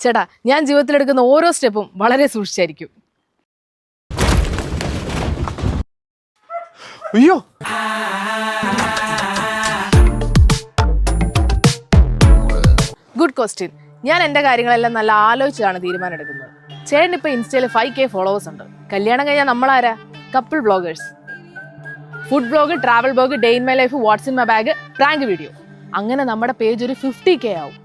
ചേട്ടാ, ഞാൻ ജീവിതത്തിലെടുക്കുന്ന ഓരോ സ്റ്റെപ്പും വളരെ സൂക്ഷിച്ചായിരിക്കും. അയ്യോ, ഗുഡ് ക്വസ്റ്റ്യൻ. ഞാൻ എൻ്റെ കാര്യങ്ങളെല്ലാം നല്ല ആലോചിച്ചാണ് തീരുമാനം എടുക്കുന്നത്. ചേട്ടൻ ഇപ്പൊ ഇൻസ്റ്റയിൽ 5K ഫോളോവേഴ്സ് ഉണ്ട്. കല്യാണം കഴിഞ്ഞാൽ നമ്മളാരാ? Couple bloggers. Food blog, travel blog, day in my life, what's in my bag, prank video. അങ്ങനെ നമ്മുടെ പേജ് ഒരു 50K ആവും.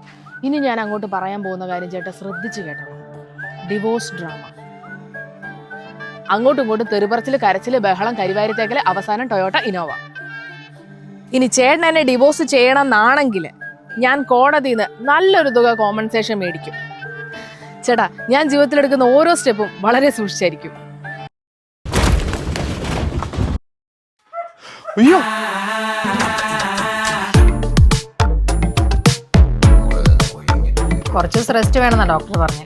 ഇനി ഞാൻ അങ്ങോട്ട് പറയാൻ പോകുന്ന കാര്യം ചേട്ടാ ശ്രദ്ധിച്ച് കേട്ടോ. Divorce drama. അങ്ങോട്ടും ഇങ്ങോട്ടും തെറിപറച്ചില്, കരച്ചില്, ബഹളം, കരിവാരിത്തേക്കല്, അവസാനം ടൊയോട്ട ഇനോവ. ഇനി ചേട്ടൻ എന്നെ ഡിവോഴ്സ് ചെയ്യണം എന്നാണെങ്കിൽ ഞാൻ കോടതിയിൽ നിന്ന് നല്ലൊരു തുക കോമ്പൻസേഷൻ മേടിക്കും. ചേട്ടാ, ഞാൻ ജീവിതത്തിലെടുക്കുന്ന ഓരോ സ്റ്റെപ്പും വളരെ സൂക്ഷിച്ചായിരിക്കും. അയ്യോ, കുറച്ച് ദിവസം റെസ്റ്റ് വേണമെന്നാ ഡോക്ടർ പറഞ്ഞു.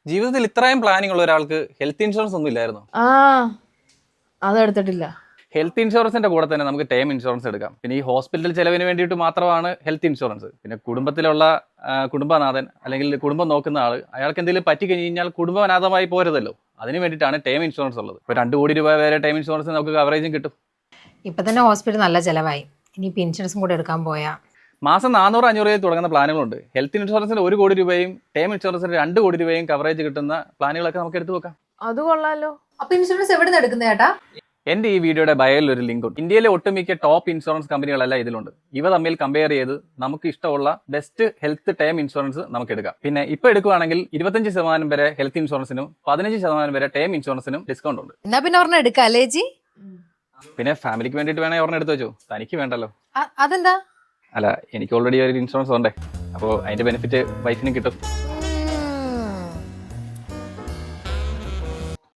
ജീവിതത്തിൽ ഇത്രയും പ്ലാനിങ് ഉള്ള ഒരാൾക്ക് ഹെൽത്ത് ഇൻഷുറൻസ് ഒന്നും ഇല്ലായിരുന്നു. അതെടുത്തിട്ടില്ല. ഹെൽത്ത് ഇൻഷുറൻസിന്റെ കൂടെ തന്നെ നമുക്ക് ടേം ഇൻഷുറൻസ് എടുക്കാം. പിന്നെ ഈ ഹോസ്പിറ്റൽ ചെലവിന് വേണ്ടിയിട്ട് മാത്രമാണ് ഹെൽത്ത് ഇൻഷുറൻസ്. പിന്നെ കുടുംബത്തിലുള്ള കുടുംബനാഥൻ അല്ലെങ്കിൽ കുടുംബം നോക്കുന്ന ആൾ, അയാൾക്ക് എന്തെങ്കിലും പറ്റി കഴിഞ്ഞാൽ കുടുംബം അനാഥമായി പോരുതല്ലോ. അതിന് വേണ്ടിയിട്ടാണ് ടേം ഇൻഷുറൻസ് ഉള്ളത്. ഇപ്പോൾ 2 കോടി രൂപ വരെ ടേം ഇൻഷുറൻസ് നമുക്ക് കവറേജും കിട്ടും. ഇപ്പൊ തന്നെ ഹോസ്പിറ്റൽ നല്ല ചിലവായി, ഇനിയിപ്പോൾ ഇൻഷുറൻസും കൂടെ എടുക്കാൻ പോയാ മാസം 400-500 തുടങ്ങുന്ന പ്ലാനുകളുണ്ട്. ഹെൽത്ത് ഇൻഷുറൻസിന് 1 കോടി രൂപയും ടേം ഇൻഷുറൻസിന് 2 കോടി രൂപയും കവറേജ് കിട്ടുന്ന പ്ലാനുകളൊക്കെ നമുക്ക് എടുത്തു വെക്കാം. അത് കൊള്ളാലോ. അപ്പൊ ഇൻഷുറൻസ് എവിടെ നിന്ന് എടുക്കുന്ന ചേട്ടാ? എന്റെ ഈ വീഡിയോയുടെ ബയോയിൽ ഒരു ലിങ്ക് ഉണ്ട്. ഇന്ത്യയിലെ ഒട്ടുമിക്ക ടോപ്പ് ഇൻഷുറൻസ് കമ്പനികളെല്ലാം ഇതിലുണ്ട്. ഇവ തമ്മിൽ കമ്പയർ ചെയ്ത് നമുക്ക് ഇഷ്ടമുള്ള ബെസ്റ്റ് ഹെൽത്ത് ടേം ഇൻഷുറൻസ് നമുക്ക് എടുക്കാം. പിന്നെ ഇപ്പൊ എടുക്കുകയാണെങ്കിൽ 25% വരെ ഹെൽത്ത് ഇൻഷുറൻസിനും 15% വരെ ടേം ഇൻഷുറൻസിനും ഡിസ്കൗണ്ട് ഉണ്ട്. എന്നാ പിന്നെ ഒരെണ്ണം എടുക്കാം അല്ലേ ജി? പിന്നെ ഫാമിലിക്ക് വേണ്ടിയിട്ട് വേണേ ഒരെണ്ണം എടുത്തു വെച്ചോ, തനിക്ക് വേണ്ടല്ലോ. അതെന്താ? അല്ല, എനിക്ക് ഓൾറെഡി ഒരു ഇൻഷുറൻസ് ഉണ്ടേ, അപ്പോൾ അതിന്റെ ബെനിഫിറ്റ് വൈഫിനും കിട്ടും.